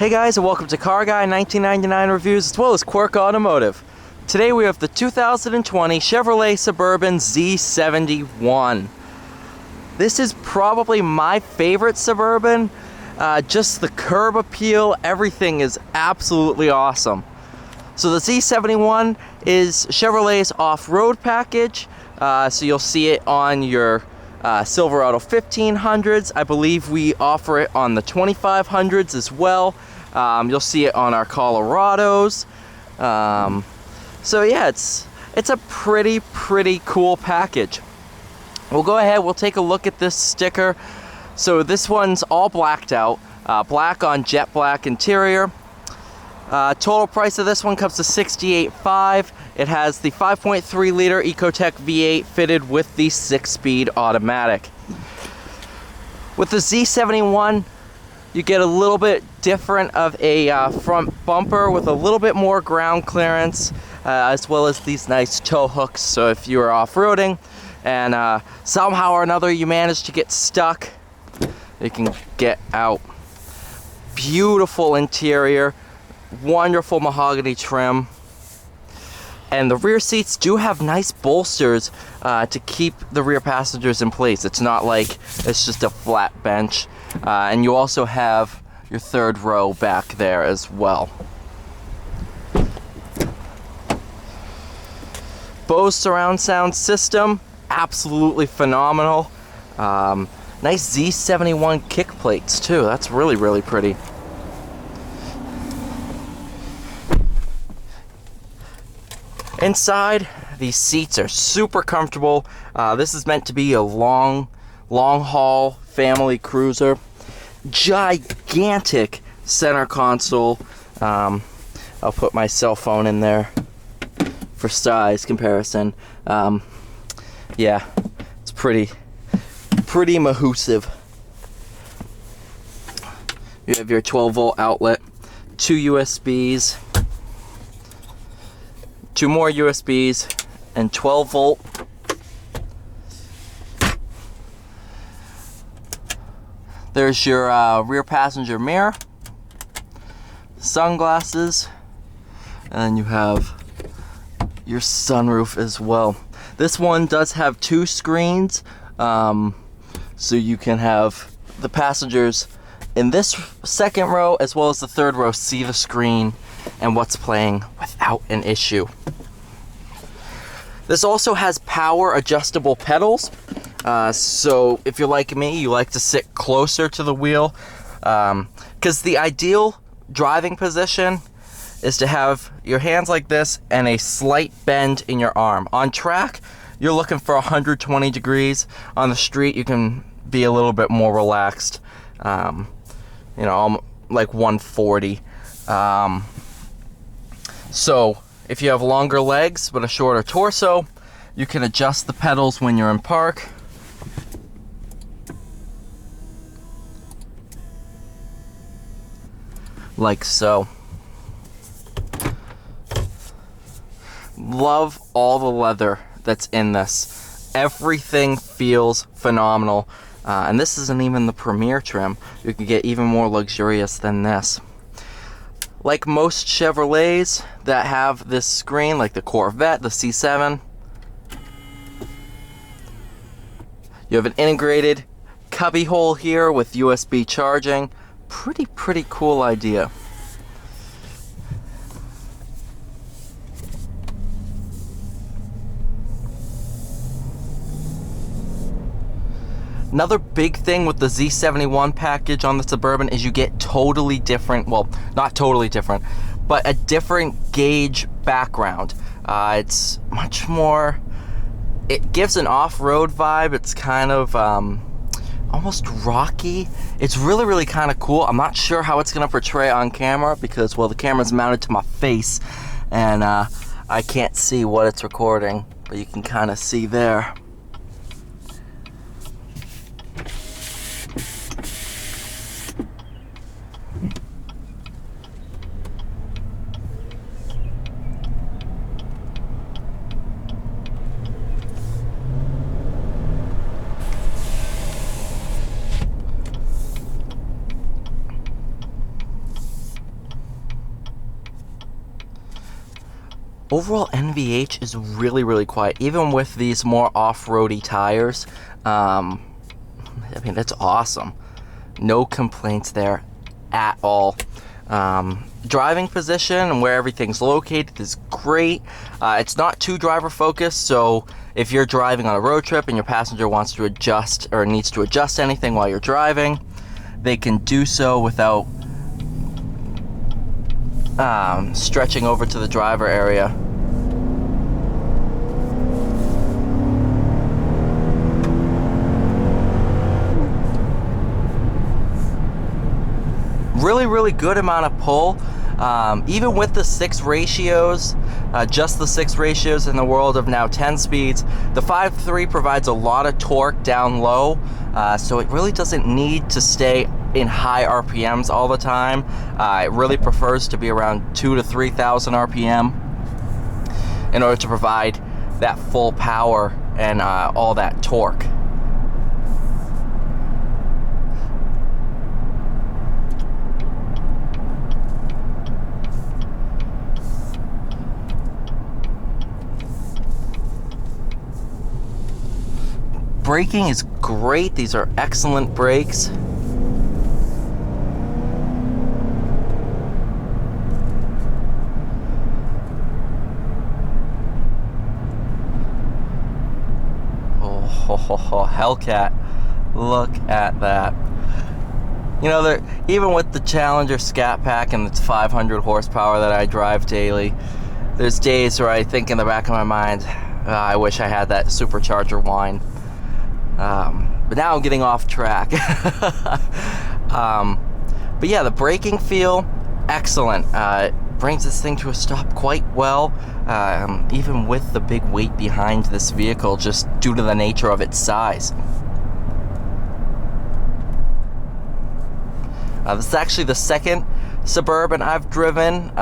Hey guys, and welcome to Car Guy 1999 Reviews as well as Quirk Automotive. Today we have the 2020 Chevrolet Suburban Z71. This is probably my favorite Suburban. Just the curb appeal, everything is absolutely awesome. So the Z71 is Chevrolet's off-road package. So you'll see it on your Silverado 1500s. I believe we offer it on the 2500s as well. You'll see it on our Colorados. So yeah, it's a pretty cool package. We'll go ahead, we'll take a look at this sticker. So this one's all blacked out, black on jet black interior. Total price of this one comes to $68,500. It has the 5.3 liter Ecotec V8 fitted with the 6-speed automatic. With the Z71, you get a little bit different of a front bumper with a little bit more ground clearance, as well as these nice tow hooks. So if you are off-roading and somehow or another you manage to get stuck, you can get out. Beautiful interior, wonderful mahogany trim, and the rear seats do have nice bolsters to keep the rear passengers in place. It's not like it's just a flat bench. And you also have your third row back there as well. Bose surround sound system, absolutely phenomenal. Nice Z71 kick plates too. That's really pretty. Inside, these seats are super comfortable. This is meant to be a long haul family cruiser. Gigantic center console. I'll put my cell phone in there for size comparison. Yeah, it's pretty mahoosive. You have your 12-volt outlet, 2 USBs, 2 more USBs, and 12-volt. There's your rear passenger mirror, sunglasses, and then you have your sunroof as well. This one does have 2 screens, so you can have the passengers in this second row as well as the third row see the screen and what's playing without an issue. This also has power adjustable pedals. So if you're like me, you like to sit closer to the wheel, because the ideal driving position is to have your hands like this and a slight bend in your arm. On track, you're looking for 120 degrees. On the street, you can be a little bit more relaxed, you know, like 140. So if you have longer legs but a shorter torso, you can adjust the pedals when you're in park. Like so. Love all the leather that's in this. Everything feels phenomenal. And this isn't even the Premier trim. You can get even more luxurious than this. Like most Chevrolets that have this screen, like the Corvette, the C7, you have an integrated cubby hole here with USB charging. Pretty cool idea. Another big thing with the Z71 package on the Suburban is you get totally different, well, not totally different, but a different gauge background. It's much more, it gives an off-road vibe. It's kind of almost rocky. It's really kind of cool. I'm not sure how it's going to portray on camera because, well, the camera's mounted to my face and I can't see what it's recording, but you can kind of see there. Overall, NVH is really, really quiet, even with these more off-roady tires. I mean, that's awesome. No complaints there at all. Driving position and where everything's located is great. It's not too driver focused, so if you're driving on a road trip and your passenger wants to adjust or needs to adjust anything while you're driving, they can do so without stretching over to the driver area. Really, really good amount of pull. Even with the 6 ratios, just the 6 ratios in the world of now 10 speeds, the 5.3 provides a lot of torque down low, so it really doesn't need to stay in high RPMs all the time. It really prefers to be around 2,000 to 3,000 RPM in order to provide that full power and all that torque. Braking is great. These are excellent brakes. Oh, Hellcat. Look at that. You know, even with the Challenger Scat Pack and its 500 horsepower that I drive daily, there's days where I think in the back of my mind, I wish I had that supercharger whine. But now I'm getting off track. But yeah, the braking feel, excellent. It brings this thing to a stop quite well, even with the big weight behind this vehicle, just due to the nature of its size. This is actually the second Suburban I've driven.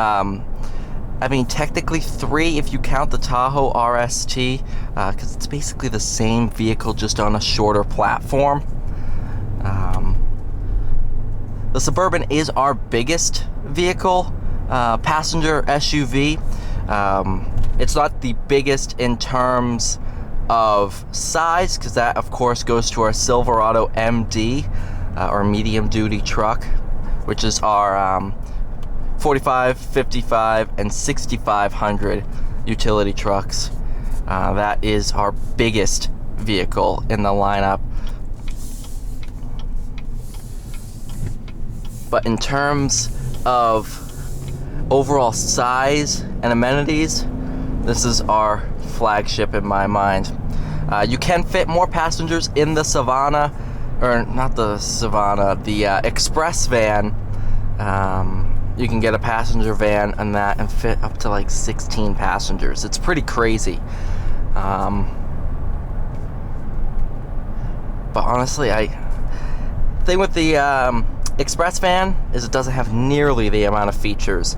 I mean, technically 3 if you count the Tahoe RST, because it's basically the same vehicle, just on a shorter platform. The Suburban is our biggest vehicle, passenger SUV. It's not the biggest in terms of size, because that, of course, goes to our Silverado MD, or medium duty truck, which is our 45, 55, and 6500 utility trucks. That is our biggest vehicle in the lineup. But in terms of overall size and amenities, this is our flagship in my mind. You can fit more passengers in the Savannah, or not the Savannah, the Express van. You can get a passenger van and that and fit up to like 16 passengers. It's pretty crazy. But honestly, thing with the Express van is it doesn't have nearly the amount of features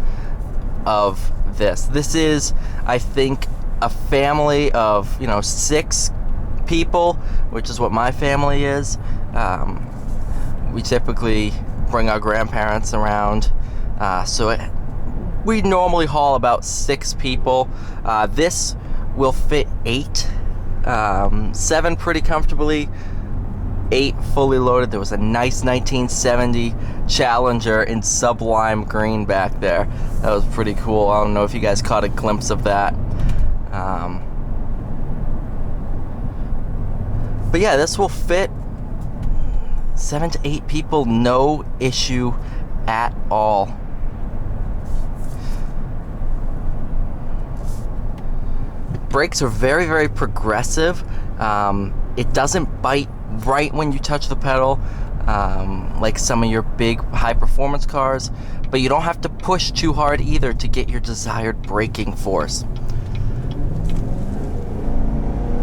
of this. This is, I think, a family of 6 people, which is what my family is. We typically bring our grandparents around. We normally haul about 6 people. This will fit 8, 7 pretty comfortably, 8 fully loaded. There was a nice 1970 Challenger in sublime green back there. That was pretty cool. I don't know if you guys caught a glimpse of that. But yeah, this will fit 7 to 8 people, no issue at all. Brakes are very, very progressive. It doesn't bite right when you touch the pedal, like some of your big high performance cars, but you don't have to push too hard either to get your desired braking force.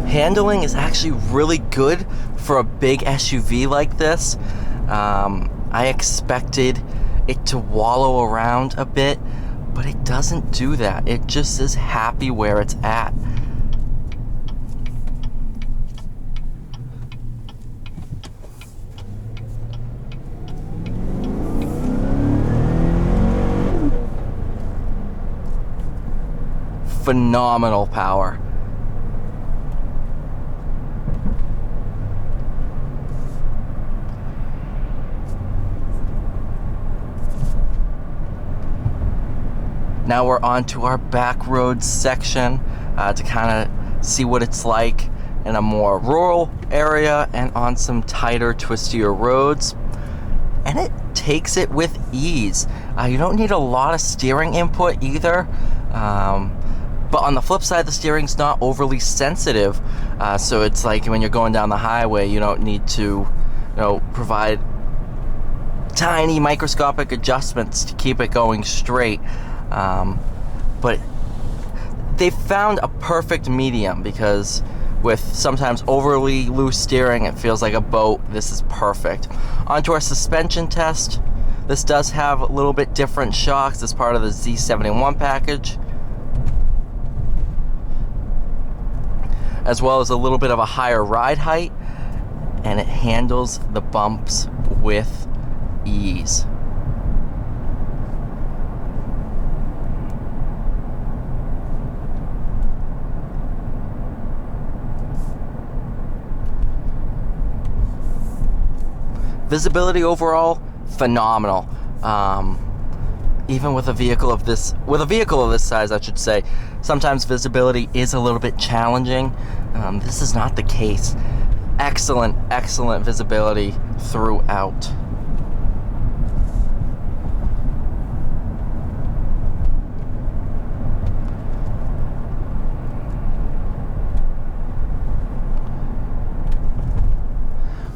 Handling is actually really good for a big SUV like this. I expected it to wallow around a bit, but it doesn't do that. It just is happy where it's at. phenomenal power. Now we're on to our back roads section to kind of see what it's like in a more rural area and on some tighter, twistier roads. And it takes it with ease. You don't need a lot of steering input either. But on the flip side, the steering's not overly sensitive. So it's like when you're going down the highway, you don't need to, provide tiny microscopic adjustments to keep it going straight. But they found a perfect medium, because with sometimes overly loose steering, it feels like a boat. This is perfect. Onto our suspension test. This does have a little bit different shocks as part of the Z71 package, as well as a little bit of a higher ride height, and it handles the bumps with ease. Visibility overall, phenomenal. Even with a vehicle of this size, I should say, sometimes visibility is a little bit challenging. This is not the case. Excellent visibility throughout.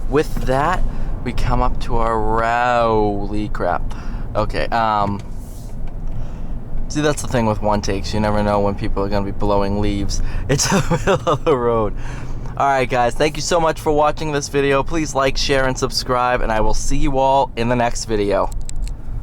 With that, we come up to our Rowley crap. Okay, see, that's the thing with one takes. You never know when people are going to be blowing leaves. It's the middle of the road. Alright guys, thank you so much for watching this video. Please like, share, and subscribe, and I will see you all in the next video.